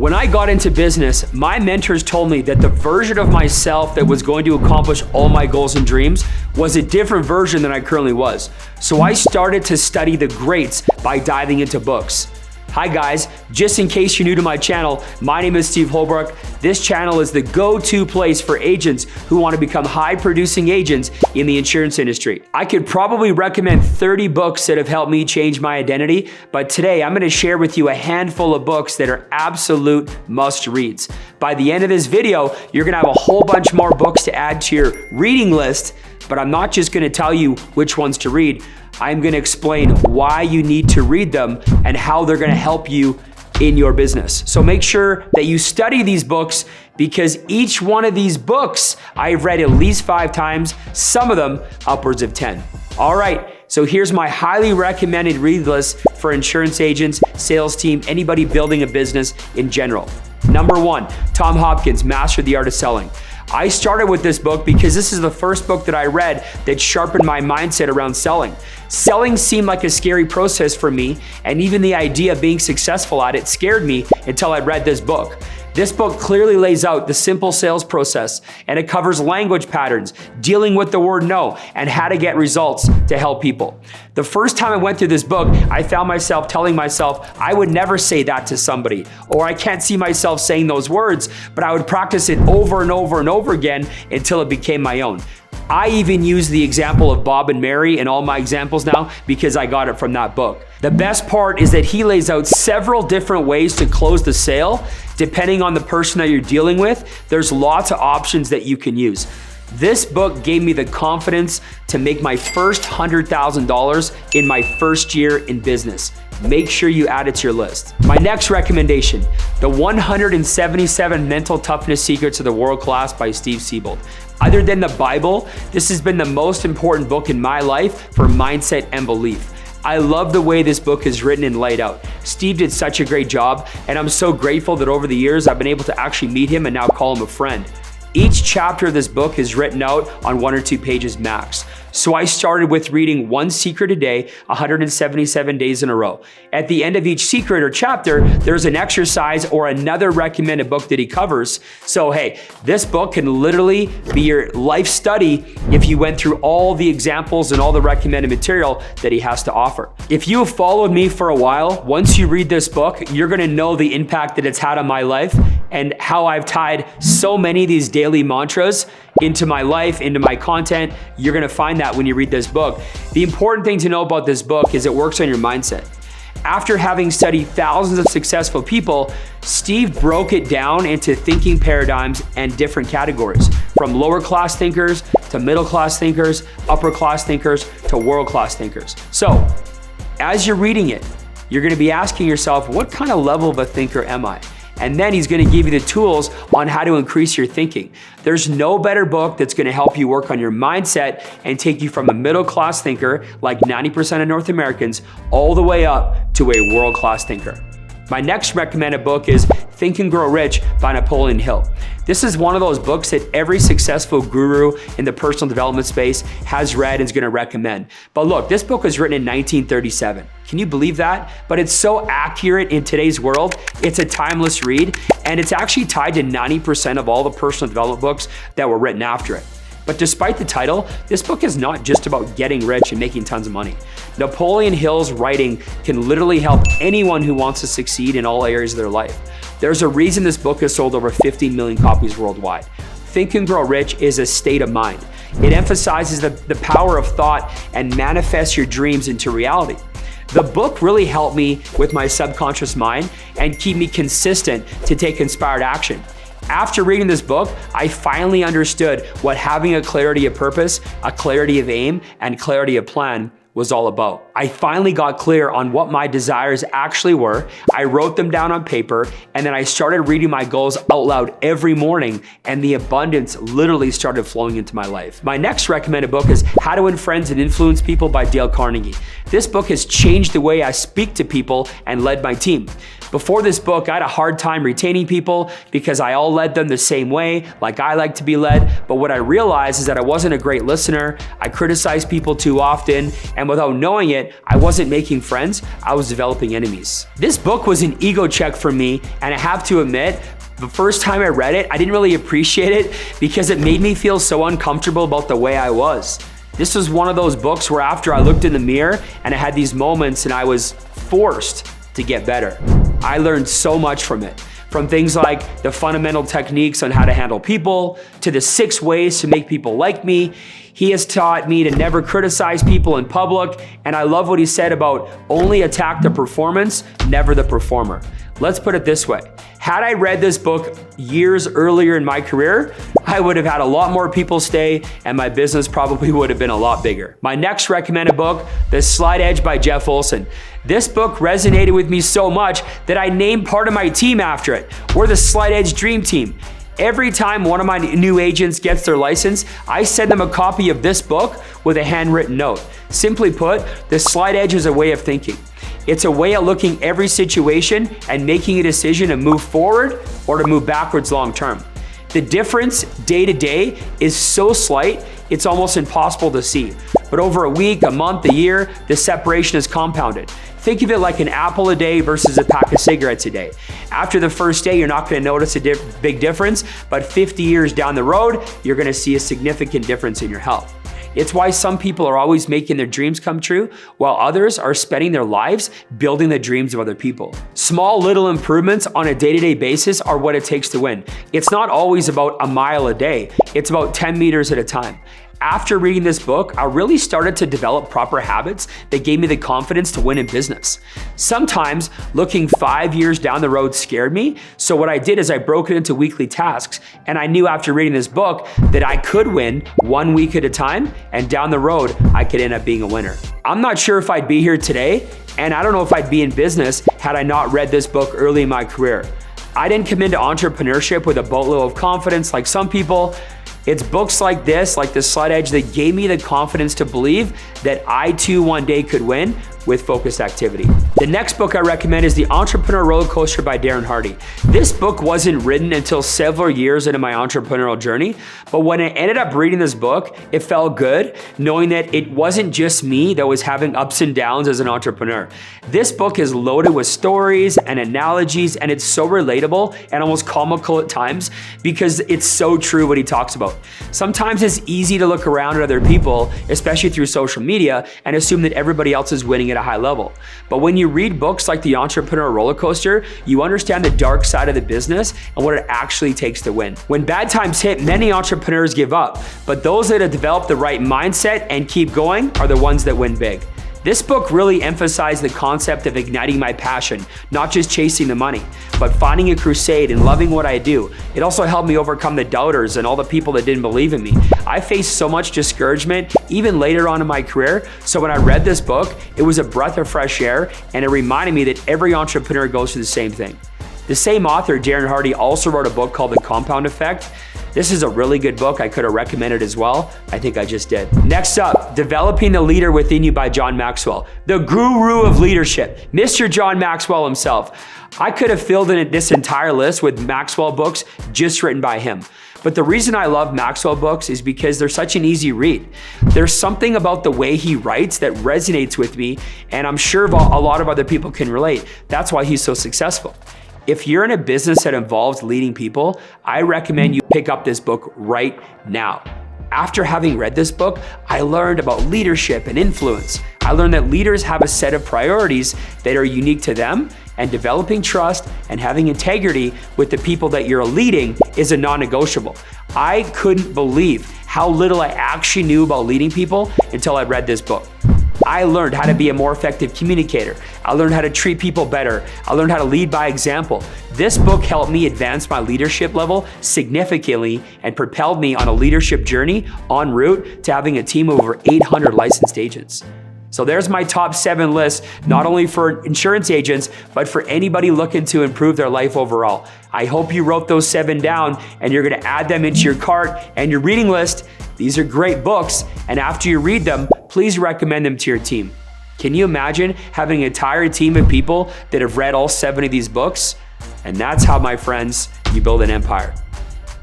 When I got into business, my mentors told me that the version of myself that was going to accomplish all my goals and dreams was a different version than I currently was. So I started to study the greats by diving into books. Hi guys, just in case you're new to my channel, my name is Steve Holbrook. This channel is the go-to place for agents who want to become high-producing agents in the insurance industry. I could probably recommend 30 books that have helped me change my identity, but today I'm going to share with you a handful of books that are absolute must-reads. By the end of this video, you're going to have a whole bunch more books to add to your reading list, but I'm not just going to tell you which ones to read. I'm going to explain why you need to read them and how they're going to help you in your business. So make sure that you study these books, because each one of these books I've read at least 5 times, some of them upwards of 10. All right, so here's my highly recommended read list for insurance agents, sales team, anybody building a business in general. Number 1, Tom Hopkins, Master the Art of Selling. I started with this book because this is the first book that I read that sharpened my mindset around selling. Selling seemed like a scary process for me, and even the idea of being successful at it scared me until I read this book. This book clearly lays out the simple sales process, and it covers language patterns, dealing with the word no, and how to get results to help people. The first time I went through this book, I found myself telling myself, I would never say that to somebody, or I can't see myself saying those words, but I would practice it over and over and over again until it became my own. I even use the example of Bob and Mary in all my examples now because I got it from that book. The best part is that he lays out several different ways to close the sale. Depending on the person that you're dealing with, there's lots of options that you can use. This book gave me the confidence to make my first $100,000 in my first year in business. Make sure you add it to your list. My next recommendation, The 177 Mental Toughness Secrets of the World Class by Steve Siebold. Other than the Bible, this has been the most important book in my life for mindset and belief. I love the way this book is written and laid out. Steve did such a great job, and I'm so grateful that over the years I've been able to actually meet him and now call him a friend. Each chapter of this book is written out on 1 or 2 pages max. So I started with reading 1 secret a day, 177 days in a row. At the end of each secret or chapter, there's an exercise or another recommended book that he covers. So hey, this book can literally be your life study if you went through all the examples and all the recommended material that he has to offer. If you have followed me for a while, once you read this book, you're gonna know the impact that it's had on my life and how I've tied so many of these daily mantras into my life, into my content. You're gonna find that when you read this book. The important thing to know about this book is it works on your mindset. After having studied thousands of successful people, Steve broke it down into thinking paradigms and different categories, from lower class thinkers to middle class thinkers, upper class thinkers to world class thinkers. So, as you're reading it, you're gonna be asking yourself, what kind of level of a thinker am I? And then he's gonna give you the tools on how to increase your thinking. There's no better book that's gonna help you work on your mindset and take you from a middle-class thinker, like 90% of North Americans, all the way up to a world-class thinker. My next recommended book is Think and Grow Rich by Napoleon Hill. This is one of those books that every successful guru in the personal development space has read and is going to recommend. But look, this book was written in 1937. Can you believe that? But it's so accurate in today's world. It's a timeless read, and it's actually tied to 90% of all the personal development books that were written after it. But despite the title, this book is not just about getting rich and making tons of money. Napoleon Hill's writing can literally help anyone who wants to succeed in all areas of their life. There's a reason this book has sold over 15 million copies worldwide. Think and Grow Rich is a state of mind. It emphasizes the power of thought and manifests your dreams into reality. The book really helped me with my subconscious mind and keep me consistent to take inspired action. After reading this book, I finally understood what having a clarity of purpose, a clarity of aim, and clarity of plan was all about. I finally got clear on what my desires actually were. I wrote them down on paper, and then I started reading my goals out loud every morning, and the abundance literally started flowing into my life. My next recommended book is How to Win Friends and Influence People by Dale Carnegie. This book has changed the way I speak to people and led my team. Before this book, I had a hard time retaining people because I all led them the same way, like I like to be led. But what I realized is that I wasn't a great listener. I criticized people too often, and without knowing it, I wasn't making friends, I was developing enemies. This book was an ego check for me, and I have to admit, the first time I read it, I didn't really appreciate it because it made me feel so uncomfortable about the way I was. This was one of those books where after I looked in the mirror and I had these moments and I was forced to get better. I learned so much from it. From things like the fundamental techniques on how to handle people, to the 6 ways to make people like me. He has taught me to never criticize people in public, and I love what he said about only attack the performance, never the performer. Let's put it this way. Had I read this book years earlier in my career, I would have had a lot more people stay and my business probably would have been a lot bigger. My next recommended book, The Slight Edge by Jeff Olson. This book resonated with me so much that I named part of my team after it. We're the Slight Edge Dream Team. Every time one of my new agents gets their license, I send them a copy of this book with a handwritten note. Simply put, the Slight Edge is a way of thinking. It's a way of looking every situation and making a decision to move forward or to move backwards long term. The difference day to day is so slight, it's almost impossible to see. But over a week, a month, a year, the separation is compounded. Think of it like an apple a day versus a pack of cigarettes a day. After the first day, you're not going to notice a big difference, but 50 years down the road, you're going to see a significant difference in your health. It's why some people are always making their dreams come true, while others are spending their lives building the dreams of other people. Small little improvements on a day-to-day basis are what it takes to win. It's not always about a mile a day. It's about 10 meters at a time. After reading this book, I really started to develop proper habits that gave me the confidence to win in business. Sometimes looking 5 years down the road scared me, so what I did is I broke it into weekly tasks, and I knew after reading this book that I could win 1 week at a time, and down the road, I could end up being a winner. I'm not sure if I'd be here today, and I don't know if I'd be in business had I not read this book early in my career. I didn't come into entrepreneurship with a boatload of confidence like some people. It's books like this, like The Slight Edge, that gave me the confidence to believe that I too one day could win with focused activity. The next book I recommend is The Entrepreneur Roller Coaster by Darren Hardy. This book wasn't written until several years into my entrepreneurial journey, but when I ended up reading this book, it felt good knowing that it wasn't just me that was having ups and downs as an entrepreneur. This book is loaded with stories and analogies, and it's so relatable and almost comical at times because it's so true what he talks about. Sometimes it's easy to look around at other people, especially through social media, and assume that everybody else is winning at a high level. But when you read books like The Entrepreneur Roller Coaster, you understand the dark side of the business and what it actually takes to win. When bad times hit, many entrepreneurs give up, but those that have developed the right mindset and keep going are the ones that win big. This book really emphasized the concept of igniting my passion, not just chasing the money, but finding a crusade and loving what I do. It also helped me overcome the doubters and all the people that didn't believe in me. I faced so much discouragement even later on in my career, so when I read this book, it was a breath of fresh air, and it reminded me that every entrepreneur goes through the same thing. The same author, Darren Hardy, also wrote a book called The Compound Effect. This is a really good book. I could have recommended as well. I think I just did. Next up, Developing the Leader Within You by John Maxwell. The guru of leadership, Mr. John Maxwell himself. I could have filled in this entire list with Maxwell books just written by him. But the reason I love Maxwell books is because they're such an easy read. There's something about the way he writes that resonates with me, and I'm sure a lot of other people can relate. That's why he's so successful. If you're in a business that involves leading people, I recommend you pick up this book right now. After having read this book, I learned about leadership and influence. I learned that leaders have a set of priorities that are unique to them, and developing trust and having integrity with the people that you're leading is a non-negotiable. I couldn't believe how little I actually knew about leading people until I read this book. I learned how to be a more effective communicator. I learned how to treat people better. I learned how to lead by example. This book helped me advance my leadership level significantly and propelled me on a leadership journey en route to having a team of over 800 licensed agents. So there's my top 7 list, not only for insurance agents, but for anybody looking to improve their life overall. I hope you wrote those 7 down and you're gonna add them into your cart and your reading list. These are great books, and after you read them, please recommend them to your team. Can you imagine having an entire team of people that have read all 7 of these books? And that's how, my friends, you build an empire.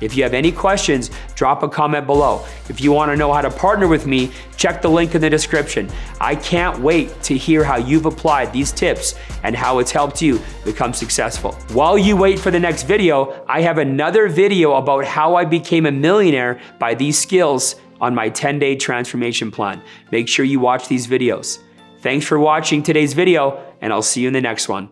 If you have any questions, drop a comment below. If you want to know how to partner with me, check the link in the description. I can't wait to hear how you've applied these tips and how it's helped you become successful. While you wait for the next video, I have another video about how I became a millionaire by these skills on my 10-day transformation plan. Make sure you watch these videos. Thanks for watching today's video, and I'll see you in the next one.